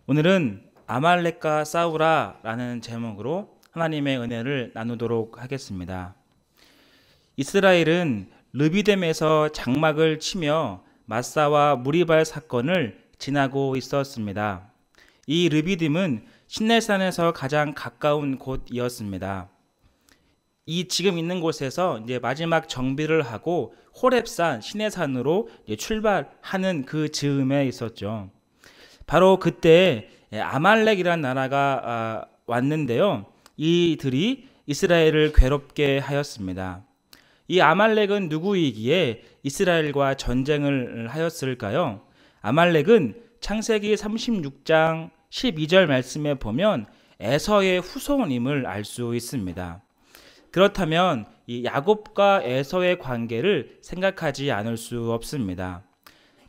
오늘은 아말렉과 싸우라 라는 제목으로 하나님의 은혜를 나누도록 하겠습니다. 이스라엘은 르비딤에서 장막을 치며 마사와 무리발 사건을 지나고 있었습니다. 이 르비딤은 신내산에서 가장 가까운 곳이었습니다. 이 지금 있는 곳에서 이제 마지막 정비를 하고 호렙산 시내산으로 출발하는 그 즈음에 있었죠. 바로 그때 아말렉이라는 나라가 왔는데요. 이들이 이스라엘을 괴롭게 하였습니다. 이 아말렉은 누구이기에 이스라엘과 전쟁을 하였을까요? 아말렉은 창세기 36장 12절 말씀에 보면 에서의 후손임을 알 수 있습니다. 그렇다면 이 야곱과 에서의 관계를 생각하지 않을 수 없습니다.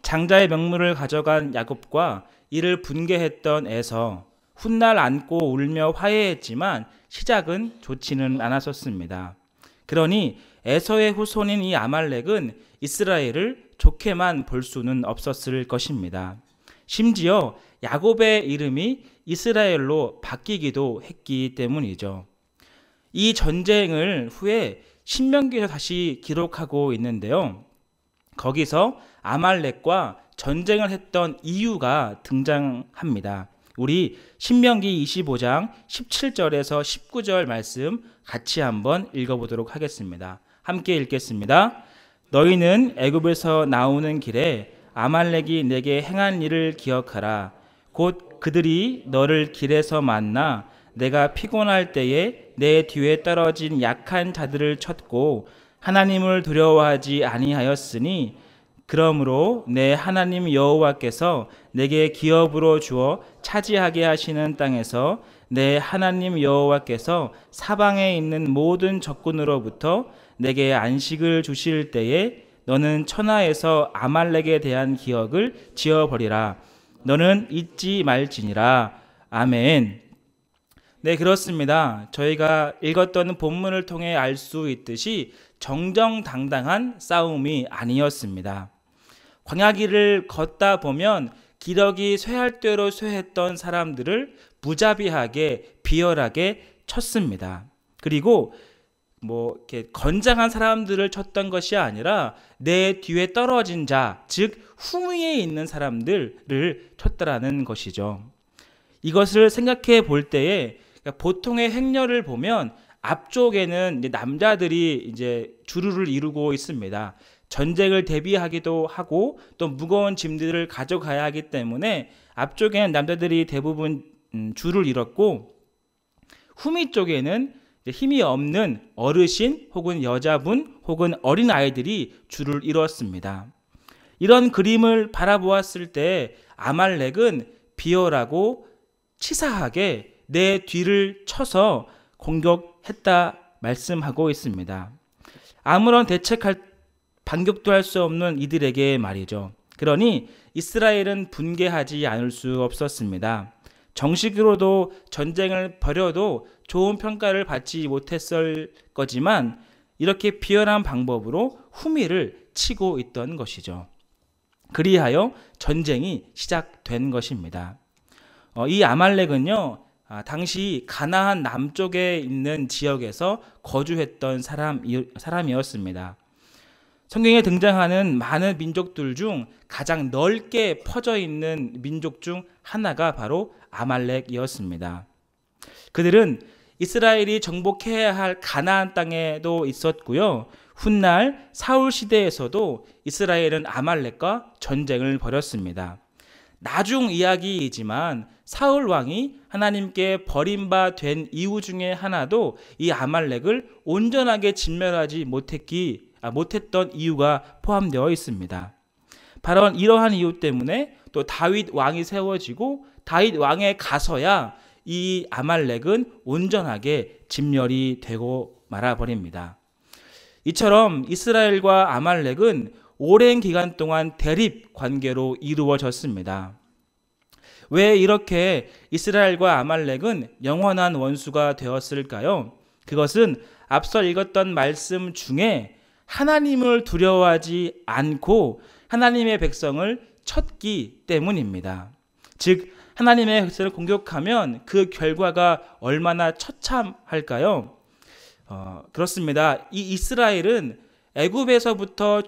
장자의 명물을 가져간 야곱과 이를 분개했던 에서, 훗날 안고 울며 화해했지만 시작은 좋지는 않았었습니다. 그러니 에서의 후손인 이 아말렉은 이스라엘을 좋게만 볼 수는 없었을 것입니다. 심지어 야곱의 이름이 이스라엘로 바뀌기도 했기 때문이죠. 이 전쟁을 후에 신명기에서 다시 기록하고 있는데요. 거기서 아말렉과 전쟁을 했던 이유가 등장합니다. 우리 신명기 25장 17절에서 19절 말씀 같이 한번 읽어보도록 하겠습니다. 함께 읽겠습니다. 너희는 애굽에서 나오는 길에 아말렉이 내게 행한 일을 기억하라. 곧 그들이 너를 길에서 만나 내가 피곤할 때에 내 뒤에 떨어진 약한 자들을 쳤고 하나님을 두려워하지 아니하였으니 그러므로 내 하나님 여호와께서 내게 기업으로 주어 차지하게 하시는 땅에서 내 하나님 여호와께서 사방에 있는 모든 적군으로부터 내게 안식을 주실 때에 너는 천하에서 아말렉에 대한 기억을 지어버리라. 너는 잊지 말지니라. 아멘. 네, 그렇습니다. 저희가 읽었던 본문을 통해 알 수 있듯이 정정당당한 싸움이 아니었습니다. 광야길을 걷다 보면 기력이 쇠할 대로 쇠했던 사람들을 무자비하게 비열하게 쳤습니다. 그리고 이렇게 건장한 사람들을 쳤던 것이 아니라 내 뒤에 떨어진 자, 즉 후미에 있는 사람들을 쳤다라는 것이죠. 이것을 생각해 볼 때에 보통의 행렬을 보면 앞쪽에는 남자들이 이제 주루를 이루고 있습니다. 전쟁을 대비하기도 하고 또 무거운 짐들을 가져가야 하기 때문에 앞쪽에는 남자들이 대부분 줄을 이뤘고 후미 쪽에는 힘이 없는 어르신 혹은 여자분 혹은 어린 아이들이 줄을 이뤘습니다. 이런 그림을 바라보았을 때 아말렉은 비열하고 치사하게 내 뒤를 쳐서 공격했다 말씀하고 있습니다. 아무런 반격도 할 수 없는 이들에게 말이죠. 그러니 이스라엘은 분개하지 않을 수 없었습니다. 정식으로도 전쟁을 벌여도 좋은 평가를 받지 못했을 거지만 이렇게 비열한 방법으로 후미를 치고 있던 것이죠. 그리하여 전쟁이 시작된 것입니다. 이 아말렉은요, 당시 가나안 남쪽에 있는 지역에서 거주했던 사람이었습니다. 성경에 등장하는 많은 민족들 중 가장 넓게 퍼져 있는 민족 중 하나가 바로 아말렉이었습니다. 그들은 이스라엘이 정복해야 할 가나안 땅에도 있었고요. 훗날 사울 시대에서도 이스라엘은 아말렉과 전쟁을 벌였습니다. 나중 이야기이지만 사울 왕이 하나님께 버림받은 이유 중에 하나도 이 아말렉을 온전하게 진멸하지 못했던 이유가 포함되어 있습니다. 바로 이러한 이유 때문에 또 다윗 왕이 세워지고 다윗 왕에 가서야 이 아말렉은 온전하게 진멸이 되고 말아버립니다. 이처럼 이스라엘과 아말렉은 오랜 기간 동안 대립 관계로 이루어졌습니다. 왜 이렇게 이스라엘과 아말렉은 영원한 원수가 되었을까요? 그것은 앞서 읽었던 말씀 중에 하나님을 두려워하지 않고 하나님의 백성을 쳤기 때문입니다. 즉 하나님의 백성을 공격하면 그 결과가 얼마나 처참할까요? 그렇습니다. 이 이스라엘은 애굽에서부터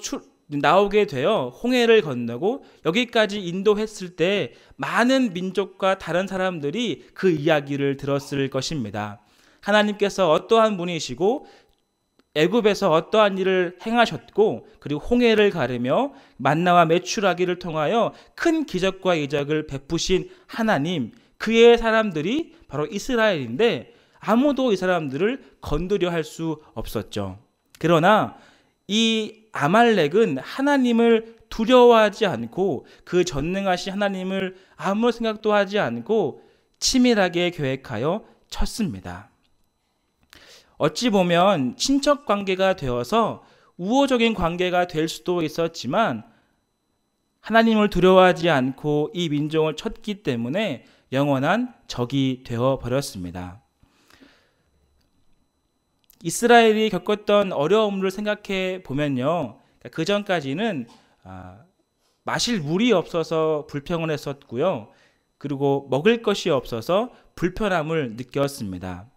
나오게 되어 홍해를 건너고 여기까지 인도했을 때 많은 민족과 다른 사람들이 그 이야기를 들었을 것입니다. 하나님께서 어떠한 분이시고 애굽에서 어떠한 일을 행하셨고 그리고 홍해를 가르며 만나와 메추라기를 통하여 큰 기적과 이적을 베푸신 하나님, 그의 사람들이 바로 이스라엘인데 아무도 이 사람들을 건드려 할 수 없었죠. 그러나 이 아말렉은 하나님을 두려워하지 않고 그 전능하신 하나님을 아무 생각도 하지 않고 치밀하게 계획하여 쳤습니다. 어찌 보면 친척 관계가 되어서 우호적인 관계가 될 수도 있었지만 하나님을 두려워하지 않고 이 민족을 쳤기 때문에 영원한 적이 되어 버렸습니다. 이스라엘이 겪었던 어려움을 생각해 보면요, 그 전까지는 마실 물이 없어서 불평을 했었고요, 그리고 먹을 것이 없어서 불편함을 느꼈습니다.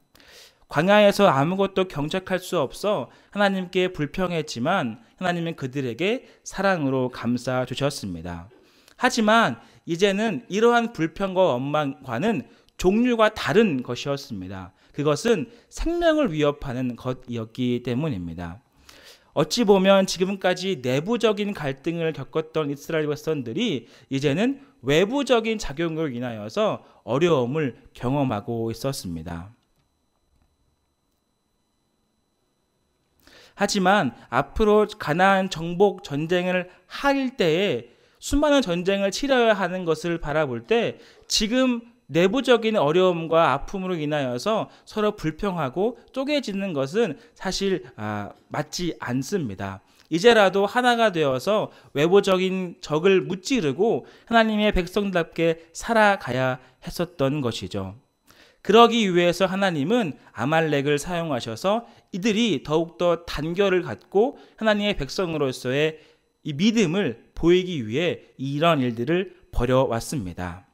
광야에서 아무것도 경작할 수 없어 하나님께 불평했지만 하나님은 그들에게 사랑으로 감싸 주셨습니다. 하지만 이제는 이러한 불평과 원망과는 종류가 다른 것이었습니다. 그것은 생명을 위협하는 것이었기 때문입니다. 어찌 보면 지금까지 내부적인 갈등을 겪었던 이스라엘 백성들이 이제는 외부적인 작용으로 인하여서 어려움을 경험하고 있었습니다. 하지만 앞으로 가나안 정복 전쟁을 할 때에 수많은 전쟁을 치러야 하는 것을 바라볼 때 지금 내부적인 어려움과 아픔으로 인하여서 서로 불평하고 쪼개지는 것은 사실 맞지 않습니다. 이제라도 하나가 되어서 외부적인 적을 무찌르고 하나님의 백성답게 살아가야 했었던 것이죠. 그러기 위해서 하나님은 아말렉을 사용하셔서 이들이 더욱더 단결을 갖고 하나님의 백성으로서의 이 믿음을 보이기 위해 이런 일들을 벌여왔습니다.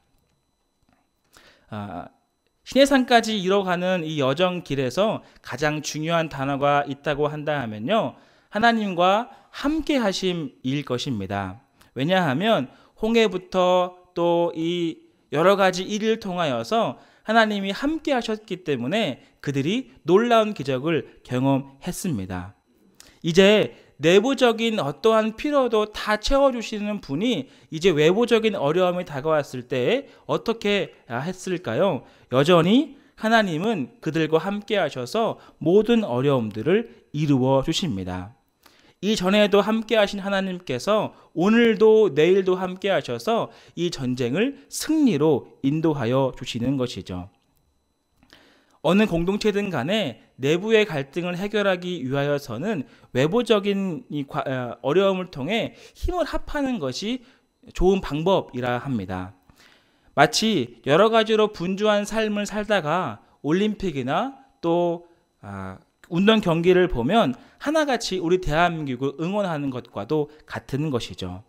시내산까지 이뤄가는 이 여정길에서 가장 중요한 단어가 있다고 한다면요, 하나님과 함께 하심일 것입니다. 왜냐하면 홍해부터 또 이 여러 가지 일을 통하여서 하나님이 함께 하셨기 때문에 그들이 놀라운 기적을 경험했습니다. 이제 내부적인 어떠한 필요도 다 채워주시는 분이 이제 외부적인 어려움이 다가왔을 때 어떻게 했을까요? 여전히 하나님은 그들과 함께 하셔서 모든 어려움들을 이루어 주십니다. 이전에도 함께 하신 하나님께서 오늘도 내일도 함께 하셔서 이 전쟁을 승리로 인도하여 주시는 것이죠. 어느 공동체든 간에 내부의 갈등을 해결하기 위하여서는 외부적인 이 어려움을 통해 힘을 합하는 것이 좋은 방법이라 합니다. 마치 여러 가지로 분주한 삶을 살다가 올림픽이나 또 운동 경기를 보면 하나같이 우리 대한민국을 응원하는 것과도 같은 것이죠.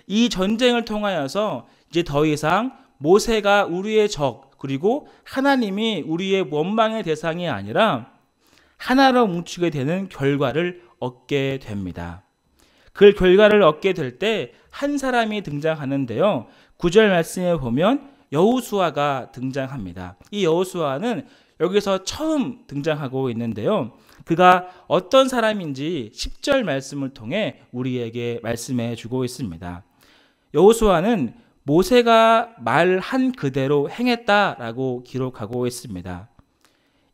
이 전쟁을 통하여서 이제 더 이상 모세가 우리의 적, 그리고 하나님이 우리의 원망의 대상이 아니라 하나로 뭉치게 되는 결과를 얻게 됩니다. 그 결과를 얻게 될 때 한 사람이 등장하는데요, 9절 말씀에 보면 여호수아가 등장합니다. 이 여호수아는 여기서 처음 등장하고 있는데요, 그가 어떤 사람인지 10절 말씀을 통해 우리에게 말씀해 주고 있습니다. 여호수아는 모세가 말한 그대로 행했다라고 기록하고 있습니다.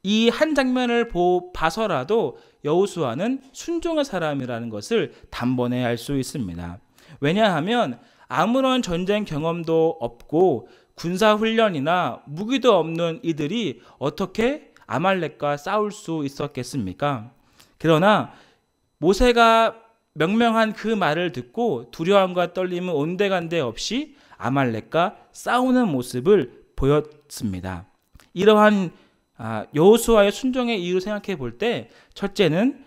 이 한 장면을 봐서라도 여호수아는 순종의 사람이라는 것을 단번에 알 수 있습니다. 왜냐하면 아무런 전쟁 경험도 없고 군사훈련이나 무기도 없는 이들이 어떻게 아말렉과 싸울 수 있었겠습니까? 그러나 모세가 명명한 그 말을 듣고 두려움과 떨림은 온데간데 없이 아말렉과 싸우는 모습을 보였습니다. 이러한 여호수아의 순종의 이유를 생각해 볼 때, 첫째는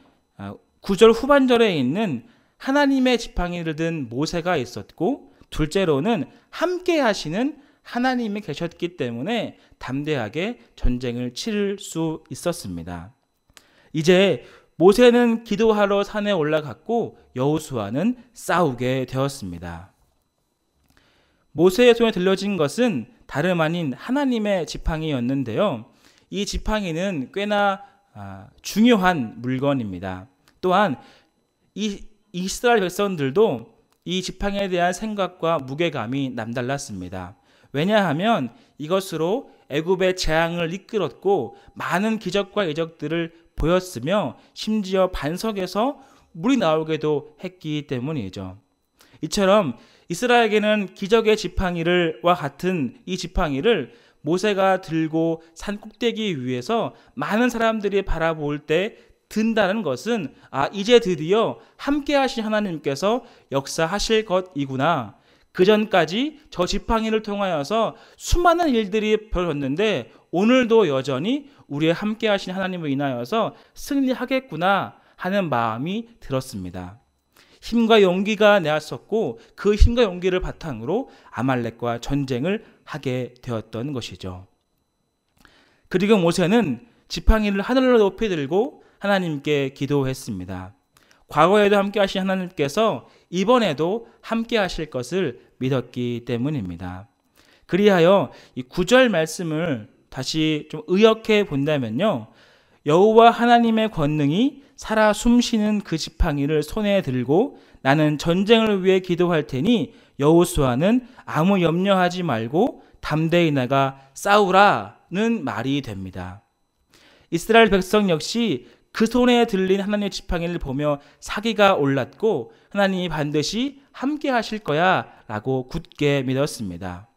9절 후반절에 있는 하나님의 지팡이를 든 모세가 있었고, 둘째로는 함께 하시는 하나님이 계셨기 때문에 담대하게 전쟁을 치를 수 있었습니다. 이제 모세는 기도하러 산에 올라갔고 여호수아는 싸우게 되었습니다. 모세의 손에 들려진 것은 다름 아닌 하나님의 지팡이였는데요. 이 지팡이는 꽤나 중요한 물건입니다. 또한 이 이스라엘 백성들도 이 지팡이에 대한 생각과 무게감이 남달랐습니다. 왜냐하면 이것으로 애굽의 재앙을 이끌었고 많은 기적과 이적들을 보였으며 심지어 반석에서 물이 나오게도 했기 때문이죠. 이처럼 이스라엘에게는 기적의 지팡이와 같은 이 지팡이를 모세가 들고 산 꼭대기 위에서 많은 사람들이 바라볼 때 든다는 것은 이제 드디어 함께 하신 하나님께서 역사하실 것이구나. 그 전까지 저 지팡이를 통하여서 수많은 일들이 벌어졌는데 오늘도 여전히 우리의 함께 하신 하나님을 인하여서 승리하겠구나 하는 마음이 들었습니다. 힘과 용기가 내었었고 그 힘과 용기를 바탕으로 아말렉과 전쟁을 하게 되었던 것이죠. 그리고 모세는 지팡이를 하늘로 높이 들고 하나님께 기도했습니다. 과거에도 함께 하신 하나님께서 이번에도 함께 하실 것을 믿었기 때문입니다. 그리하여 이 9절 말씀을 다시 좀 의역해 본다면요. 여호와 하나님의 권능이 살아 숨쉬는 그 지팡이를 손에 들고 나는 전쟁을 위해 기도할 테니 여호수아는 아무 염려하지 말고 담대히 나가 싸우라는 말이 됩니다. 이스라엘 백성 역시 그 손에 들린 하나님의 지팡이를 보며 사기가 올랐고 하나님이 반드시 함께 하실 거야 라고 굳게 믿었습니다.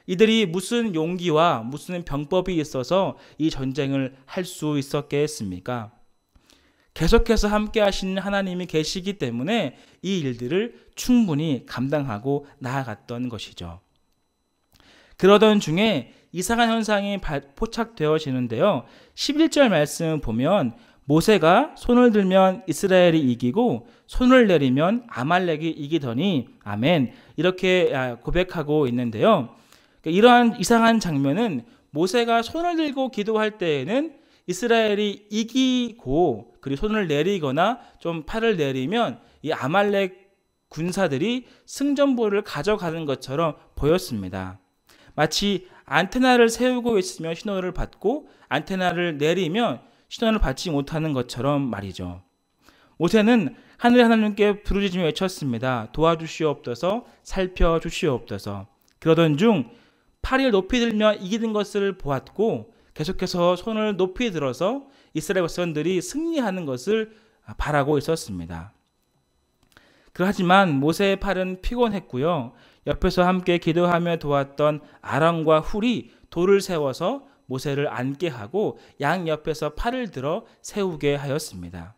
이들이 무슨 용기와 무슨 병법이 있어서 이 전쟁을 할 수 있었겠습니까? 계속해서 함께 하시는 하나님이 계시기 때문에 이 일들을 충분히 감당하고 나아갔던 것이죠. 그러던 중에 이상한 현상이 포착되어지는데요. 11절 말씀 보면 모세가 손을 들면 이스라엘이 이기고 손을 내리면 아말렉이 이기더니 아멘 이렇게 고백하고 있는데요. 이러한 이상한 장면은 모세가 손을 들고 기도할 때에는 이스라엘이 이기고 그리고 손을 내리거나 좀 팔을 내리면 이 아말렉 군사들이 승전보를 가져가는 것처럼 보였습니다. 마치 안테나를 세우고 있으면 신호를 받고 안테나를 내리면 신호를 받지 못하는 것처럼 말이죠. 모세는 하늘의 하나님께 부르짖으며 외쳤습니다. 도와주시옵소서, 살펴주시옵소서. 그러던 중 팔을 높이 들며 이기는 것을 보았고 계속해서 손을 높이 들어서 이스라엘 백성들이 승리하는 것을 바라고 있었습니다. 하지만 모세의 팔은 피곤했고요. 옆에서 함께 기도하며 도왔던 아론과 훌이 돌을 세워서 모세를 앉게 하고 양 옆에서 팔을 들어 세우게 하였습니다.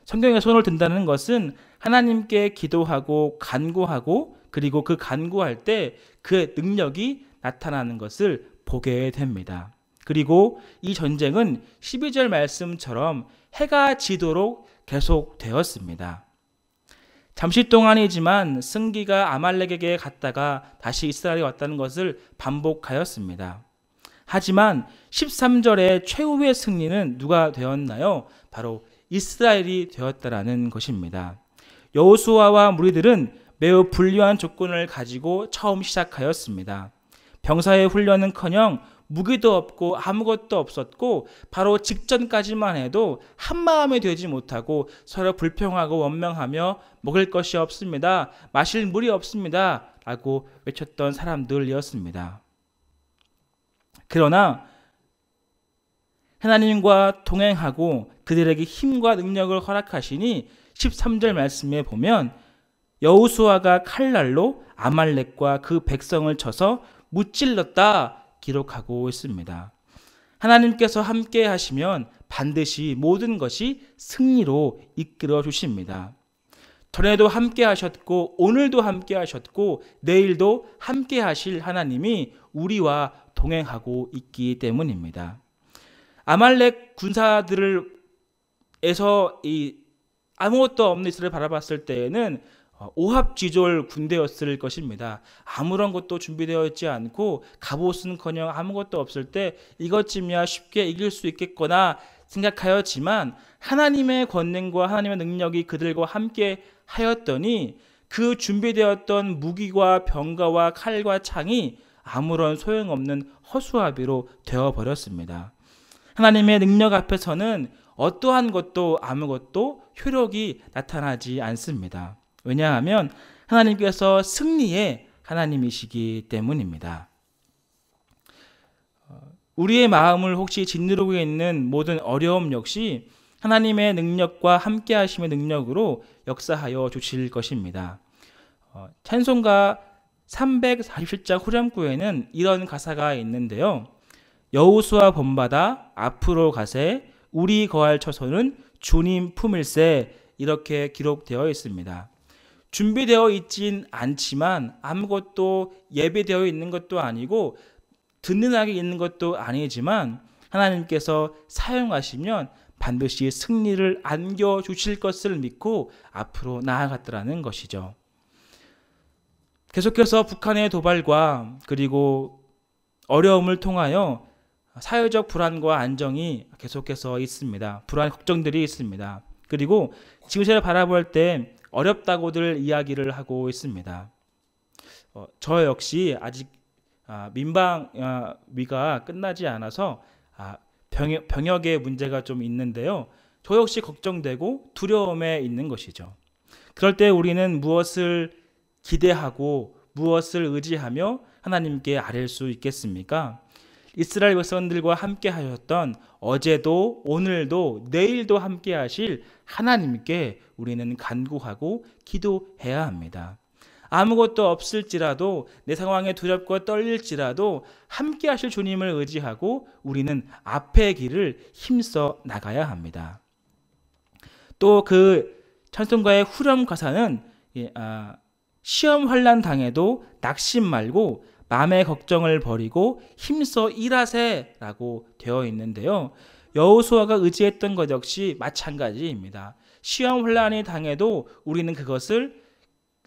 성경에 손을 든다는 것은 하나님께 기도하고 간구하고 그리고 그 간구할 때 그 능력이 나타나는 것을 보게 됩니다. 그리고 이 전쟁은 12절 말씀처럼 해가 지도록 계속되었습니다. 잠시 동안이지만 승기가 아말렉에게 갔다가 다시 이스라엘에 왔다는 것을 반복하였습니다. 하지만 13절의 최후의 승리는 누가 되었나요? 바로 이스라엘이 되었다라는 것입니다. 여호수아와 무리들은 매우 불리한 조건을 가지고 처음 시작하였습니다. 병사의 훈련은커녕 무기도 없고 아무것도 없었고 바로 직전까지만 해도 한마음이 되지 못하고 서로 불평하고 원망하며 먹을 것이 없습니다. 마실 물이 없습니다. 라고 외쳤던 사람들이었습니다. 그러나 하나님과 동행하고 그들에게 힘과 능력을 허락하시니 13절 말씀에 보면 여호수아가 칼날로 아말렉과 그 백성을 쳐서 무찔렀다 기록하고 있습니다. 하나님께서 함께 하시면 반드시 모든 것이 승리로 이끌어 주십니다. 전에도 함께 하셨고 오늘도 함께 하셨고 내일도 함께 하실 하나님이 우리와 동행하고 있기 때문입니다. 아말렉 군사들에서 아무것도 없는 이스라엘을 바라봤을 때에는 오합지졸 군대였을 것입니다. 아무런 것도 준비되어 있지 않고 갑옷은커녕 아무것도 없을 때 이것쯤이야 쉽게 이길 수 있겠거나 생각하였지만 하나님의 권능과 하나님의 능력이 그들과 함께 하였더니 그 준비되었던 무기와 병가와 칼과 창이 아무런 소용없는 허수아비로 되어버렸습니다. 하나님의 능력 앞에서는 어떠한 것도 아무것도 효력이 나타나지 않습니다. 왜냐하면 하나님께서 승리의 하나님이시기 때문입니다. 우리의 마음을 혹시 짓누르고 있는 모든 어려움 역시 하나님의 능력과 함께 하심의 능력으로 역사하여 주실 것입니다. 찬송가 347장 후렴구에는 이런 가사가 있는데요. 여호수아 본받아 앞으로 가세 우리 거할 처소는 주님 품일세, 이렇게 기록되어 있습니다. 준비되어 있진 않지만 아무것도 예배되어 있는 것도 아니고 든든하게 있는 것도 아니지만 하나님께서 사용하시면 반드시 승리를 안겨주실 것을 믿고 앞으로 나아갔더라는 것이죠. 계속해서 북한의 도발과 그리고 어려움을 통하여 사회적 불안과 안정이 계속해서 있습니다. 불안, 걱정들이 있습니다. 그리고 지구를 바라볼 때 어렵다고들 이야기를 하고 있습니다. 저 역시 아직 민방위가 끝나지 않아서 병역의 문제가 좀 있는데요. 저 역시 걱정되고 두려움에 있는 것이죠. 그럴 때 우리는 무엇을 기대하고 무엇을 의지하며 하나님께 아뢰 수 있겠습니까? 이스라엘 백성들과 함께 하셨던 어제도 오늘도 내일도 함께 하실 하나님께 우리는 간구하고 기도해야 합니다. 아무것도 없을지라도 내 상황에 두렵고 떨릴지라도 함께 하실 주님을 의지하고 우리는 앞의 길을 힘써 나가야 합니다. 또 그 찬송가의 후렴 가사는 시험 환난 당해도 낙심 말고 마음의 걱정을 버리고 힘써 일하세 라고 되어 있는데요. 여호수아가 의지했던 것 역시 마찬가지입니다. 시험 환난이 당해도 우리는 그것을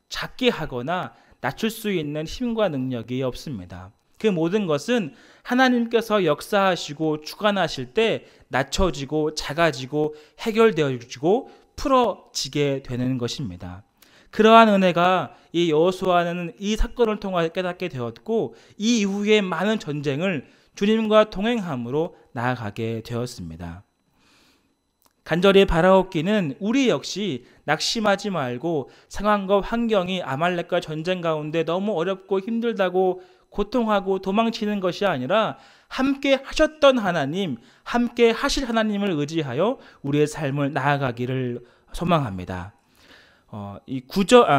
작게 하거나 낮출 수 있는 힘과 능력이 없습니다. 그 모든 것은 하나님께서 역사하시고 주관하실 때 낮춰지고 작아지고 해결되어지고 풀어지게 되는 것입니다. 그러한 은혜가 이 여호수아는 이 사건을 통해 깨닫게 되었고 이 이후에 많은 전쟁을 주님과 동행함으로 나아가게 되었습니다. 간절히 바라옵기는 우리 역시 낙심하지 말고 상황과 환경이 아말렉과 전쟁 가운데 너무 어렵고 힘들다고 고통하고 도망치는 것이 아니라 함께 하셨던 하나님, 함께 하실 하나님을 의지하여 우리의 삶을 나아가기를 소망합니다. 이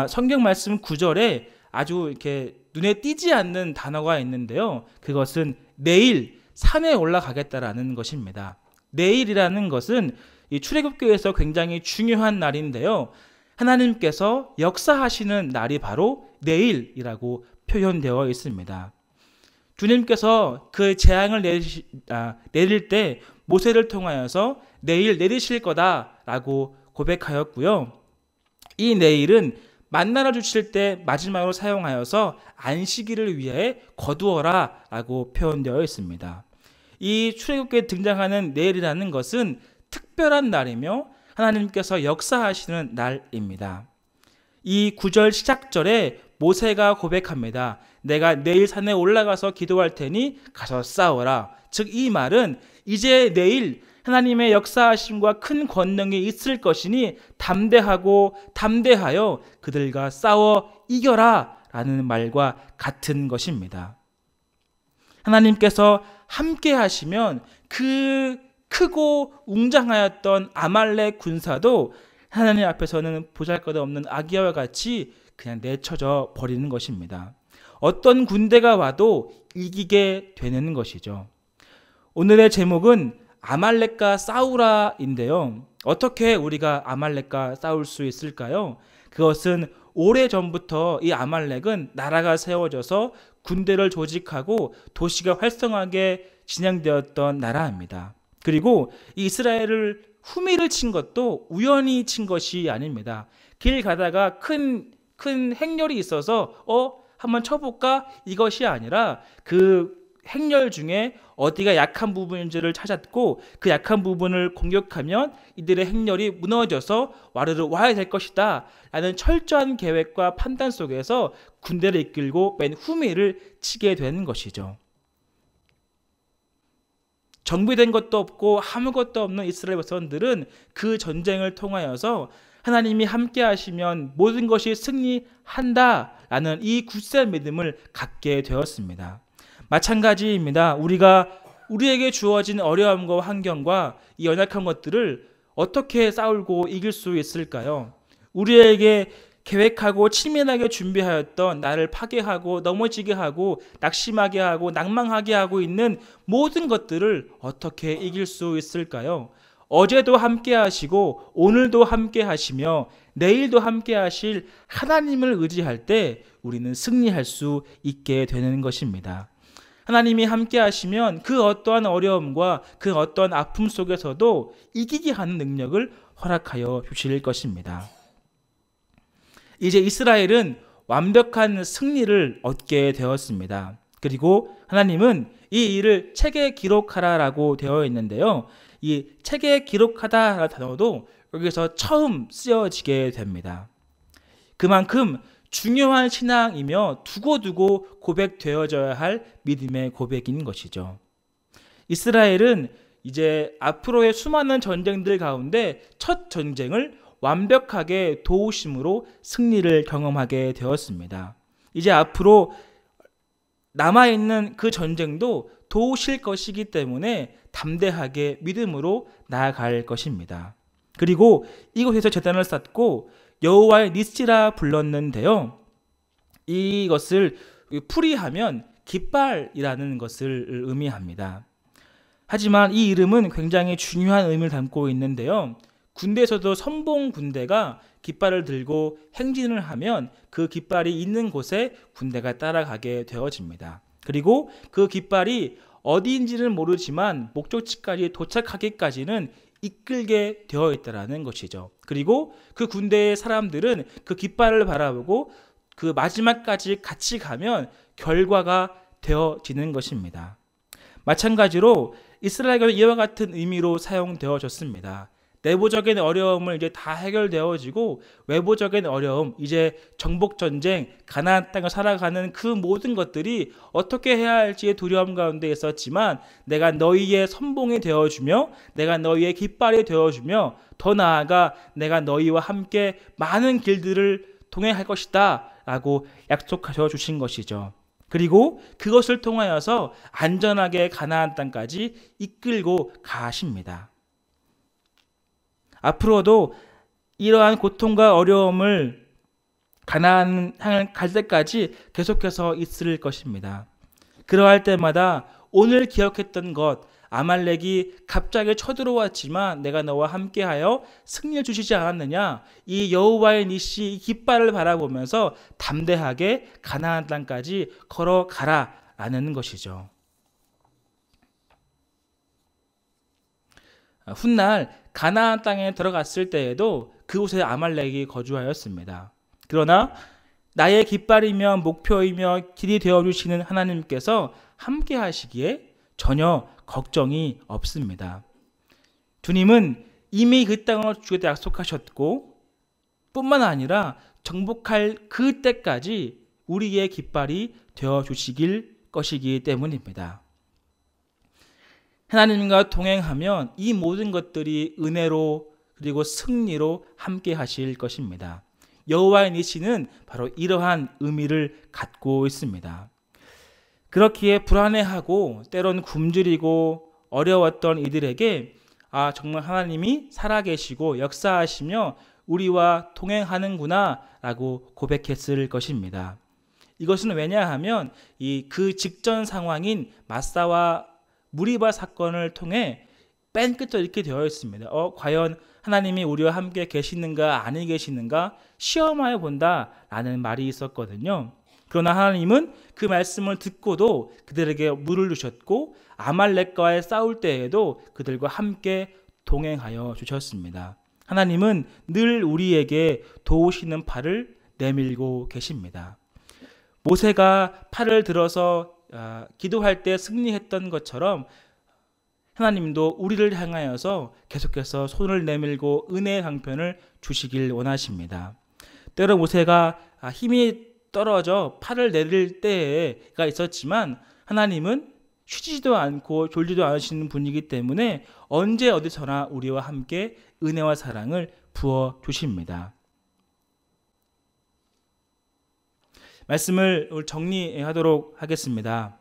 성경 말씀 9절에 아주 이렇게 눈에 띄지 않는 단어가 있는데요. 그것은 내일 산에 올라가겠다라는 것입니다. 내일이라는 것은 이 출애굽기에서 굉장히 중요한 날인데요. 하나님께서 역사하시는 날이 바로 내일이라고 표현되어 있습니다. 주님께서 그 재앙을 내릴 때 모세를 통하여서 내일 내리실 거다라고 고백하였고요. 이 내일은 만나를 주실 때 마지막으로 사용하여서 안식일을 위해 거두어라 라고 표현되어 있습니다. 이 출애굽기에 등장하는 내일이라는 것은 특별한 날이며 하나님께서 역사하시는 날입니다. 이 9절 시작절에 모세가 고백합니다. 내가 내일 산에 올라가서 기도할 테니 가서 싸워라. 즉 이 말은 이제 내일 하나님의 역사하심과 큰 권능이 있을 것이니 담대하여 그들과 싸워 이겨라 라는 말과 같은 것입니다. 하나님께서 함께 하시면 그 크고 웅장하였던 아말렉 군사도 하나님 앞에서는 보잘것없는 아기와 같이 그냥 내쳐져 버리는 것입니다. 어떤 군대가 와도 이기게 되는 것이죠. 오늘의 제목은 아말렉과 싸우라인데요. 어떻게 우리가 아말렉과 싸울 수 있을까요? 그것은 오래전부터 이 아말렉은 나라가 세워져서 군대를 조직하고 도시가 활성화하게 진행되었던 나라입니다. 그리고 이스라엘을 후미를 친 것도 우연히 친 것이 아닙니다. 길 가다가 큰 큰 행렬이 있어서 한번 쳐볼까? 이것이 아니라 그 행렬 중에 어디가 약한 부분인지를 찾았고 그 약한 부분을 공격하면 이들의 행렬이 무너져서 와르르 와야 될 것이다 라는 철저한 계획과 판단 속에서 군대를 이끌고 맨 후미를 치게 되는 것이죠. 정비된 것도 없고 아무것도 없는 이스라엘 백성들은 그 전쟁을 통하여서 하나님이 함께 하시면 모든 것이 승리한다라는 이 굳센 믿음을 갖게 되었습니다. 마찬가지입니다. 우리에게 주어진 어려움과 환경과 이 연약한 것들을 어떻게 싸우고 이길 수 있을까요? 우리에게 계획하고 치밀하게 준비하였던 나를 파괴하고 넘어지게 하고 낙심하게 하고 낭망하게 하고 있는 모든 것들을 어떻게 이길 수 있을까요? 어제도 함께 하시고 오늘도 함께 하시며 내일도 함께 하실 하나님을 의지할 때 우리는 승리할 수 있게 되는 것입니다. 하나님이 함께 하시면 그 어떠한 어려움과 그 어떠한 아픔 속에서도 이기게 하는 능력을 허락하여 주실 것입니다. 이제 이스라엘은 완벽한 승리를 얻게 되었습니다. 그리고 하나님은 이 일을 책에 기록하라라고 되어 있는데요. 이 책에 기록하다라는 단어도 여기서 처음 쓰여지게 됩니다. 그만큼 중요한 신앙이며 두고두고 고백되어져야 할 믿음의 고백인 것이죠. 이스라엘은 이제 앞으로의 수많은 전쟁들 가운데 첫 전쟁을 완벽하게 도우심으로 승리를 경험하게 되었습니다. 이제 앞으로 남아있는 그 전쟁도 도우실 것이기 때문에 담대하게 믿음으로 나아갈 것입니다. 그리고 이곳에서 제단을 쌓고 여호와의 니시라 불렀는데요. 이것을 풀이하면 깃발이라는 것을 의미합니다. 하지만 이 이름은 굉장히 중요한 의미를 담고 있는데요. 군대에서도 선봉 군대가 깃발을 들고 행진을 하면 그 깃발이 있는 곳에 군대가 따라가게 되어집니다. 그리고 그 깃발이 어디인지는 모르지만 목적지까지 도착하기까지는 이끌게 되어 있다는 것이죠. 그리고 그 군대의 사람들은 그 깃발을 바라보고 그 마지막까지 같이 가면 결과가 되어지는 것입니다. 마찬가지로 이스라엘은 이와 같은 의미로 사용되어졌습니다. 내부적인 어려움을 이제 다 해결되어지고 외부적인 어려움, 이제 정복전쟁, 가나안 땅을 살아가는 그 모든 것들이 어떻게 해야 할지의 두려움 가운데 있었지만 내가 너희의 선봉이 되어주며 내가 너희의 깃발이 되어주며 더 나아가 내가 너희와 함께 많은 길들을 동행할 것이다 라고 약속하셔 주신 것이죠. 그리고 그것을 통하여서 안전하게 가나안 땅까지 이끌고 가십니다. 앞으로도 이러한 고통과 어려움을 가나안 향을 갈 때까지 계속해서 있을 것입니다. 그러할 때마다 오늘 기억했던 것, 아말렉이 갑자기 쳐들어왔지만 내가 너와 함께하여 승리를 주시지 않았느냐, 이 여호와의 니시 이 깃발을 바라보면서 담대하게 가나안 땅까지 걸어가라라는 것이죠. 훗날 가나안 땅에 들어갔을 때에도 그곳에 아말렉이 거주하였습니다. 그러나 나의 깃발이며 목표이며 길이 되어주시는 하나님께서 함께 하시기에 전혀 걱정이 없습니다. 주님은 이미 그 땅을 주겠다 약속하셨고 뿐만 아니라 정복할 그때까지 우리의 깃발이 되어주시길 것이기 때문입니다. 하나님과 동행하면 이 모든 것들이 은혜로 그리고 승리로 함께 하실 것입니다. 여호와의 니시는 바로 이러한 의미를 갖고 있습니다. 그렇기에 불안해하고 때론 굶주리고 어려웠던 이들에게 정말 하나님이 살아계시고 역사하시며 우리와 동행하는구나 라고 고백했을 것입니다. 이것은 왜냐하면 그 직전 상황인 마사와 무리바 사건을 통해 맨 끝에 이렇게 되어 있습니다. 과연 하나님이 우리와 함께 계시는가 아니 계시는가 시험하여 본다라는 말이 있었거든요. 그러나 하나님은 그 말씀을 듣고도 그들에게 물을 주셨고 아말렉과의 싸울 때에도 그들과 함께 동행하여 주셨습니다. 하나님은 늘 우리에게 도우시는 팔을 내밀고 계십니다. 모세가 팔을 들어서 기도할 때 승리했던 것처럼 하나님도 우리를 향하여서 계속해서 손을 내밀고 은혜의 강편을 주시길 원하십니다. 때로 모세가 힘이 떨어져 팔을 내릴 때가 있었지만 하나님은 쉬지도 않고 졸지도 않으시는 분이기 때문에 언제 어디서나 우리와 함께 은혜와 사랑을 부어 주십니다. 말씀을 정리하도록 하겠습니다.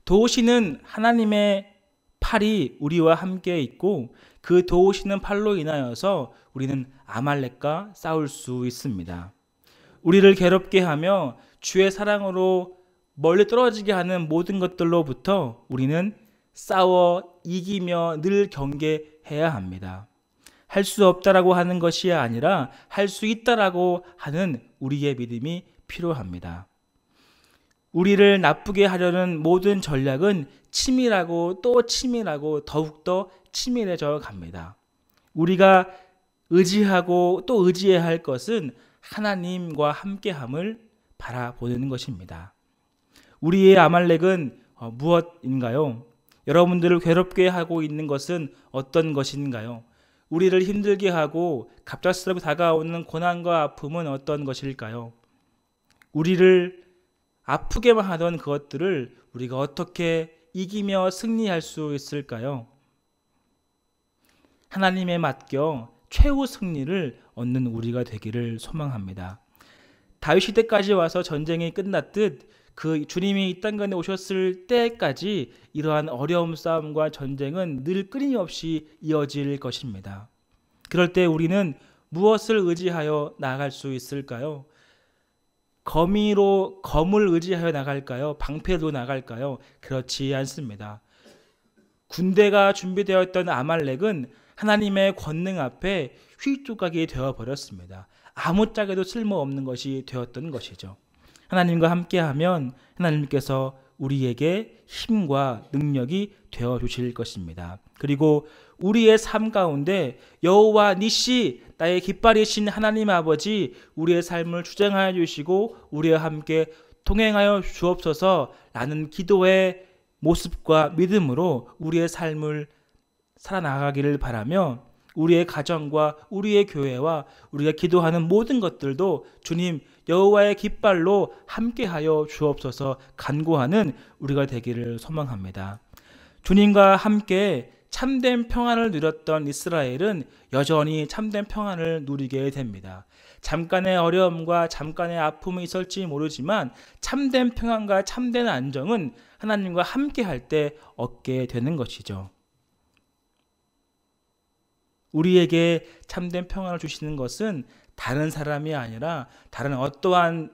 도우시는 하나님의 팔이 우리와 함께 있고 그 도우시는 팔로 인하여서 우리는 아말렉과 싸울 수 있습니다. 우리를 괴롭게 하며 주의 사랑으로 멀리 떨어지게 하는 모든 것들로부터 우리는 싸워 이기며 늘 경계해야 합니다. 할 수 없다라고 하는 것이 아니라 할 수 있다라고 하는 우리의 믿음이 필요합니다. 우리를 나쁘게 하려는 모든 전략은 치밀하고 또 치밀하고 더욱더 치밀해져 갑니다. 우리가 의지하고 또 의지해야 할 것은 하나님과 함께함을 바라보는 것입니다. 우리의 아말렉은 무엇인가요? 여러분들을 괴롭게 하고 있는 것은 어떤 것인가요? 우리를 힘들게 하고 갑작스럽게 다가오는 고난과 아픔은 어떤 것일까요? 우리를 아프게만 하던 그것들을 우리가 어떻게 이기며 승리할 수 있을까요? 하나님에 맡겨 최후 승리를 얻는 우리가 되기를 소망합니다. 다윗 시대까지 와서 전쟁이 끝났듯 그 주님이 이 땅에 오셨을 때까지 이러한 어려움 싸움과 전쟁은 늘 끊임없이 이어질 것입니다. 그럴 때 우리는 무엇을 의지하여 나아갈 수 있을까요? 검을 의지하여 나갈까요? 방패로 나갈까요? 그렇지 않습니다. 군대가 준비되었던 아말렉은 하나님의 권능 앞에 휘조각이 되어버렸습니다. 아무짝에도 쓸모없는 것이 되었던 것이죠. 하나님과 함께하면 하나님께서 우리에게 힘과 능력이 되어주실 것입니다. 그리고 우리의 삶 가운데 여호와 니시 나의 깃발이신 하나님 아버지 우리의 삶을 주장하여 주시고 우리와 함께 동행하여 주옵소서 라는 기도의 모습과 믿음으로 우리의 삶을 살아나가기를 바라며 우리의 가정과 우리의 교회와 우리가 기도하는 모든 것들도 주님 여호와의 깃발로 함께하여 주옵소서 간구하는 우리가 되기를 소망합니다. 주님과 함께 참된 평안을 누렸던 이스라엘은 여전히 참된 평안을 누리게 됩니다. 잠깐의 어려움과 잠깐의 아픔이 있을지 모르지만 참된 평안과 참된 안정은 하나님과 함께 할 때 얻게 되는 것이죠. 우리에게 참된 평안을 주시는 것은 다른 사람이 아니라 다른 어떠한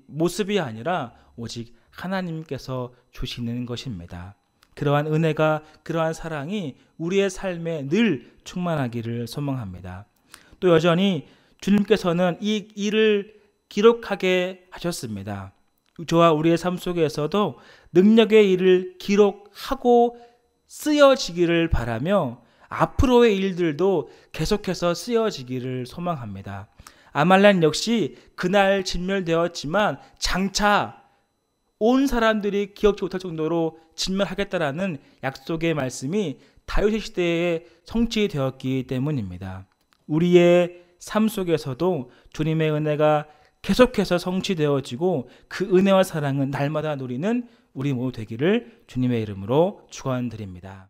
모습이 아니라 오직 하나님께서 주시는 것입니다. 그러한 은혜가 그러한 사랑이 우리의 삶에 늘 충만하기를 소망합니다. 또 여전히 주님께서는 이 일을 기록하게 하셨습니다. 저와 우리의 삶 속에서도 능력의 일을 기록하고 쓰여지기를 바라며 앞으로의 일들도 계속해서 쓰여지기를 소망합니다. 아말렉 역시 그날 진멸되었지만 장차 온 사람들이 기억지 못할 정도로 진멸하겠다라는 약속의 말씀이 다윗의 시대에 성취되었기 때문입니다. 우리의 삶 속에서도 주님의 은혜가 계속해서 성취되어지고 그 은혜와 사랑은 날마다 누리는 우리 모두 되기를 주님의 이름으로 축원드립니다.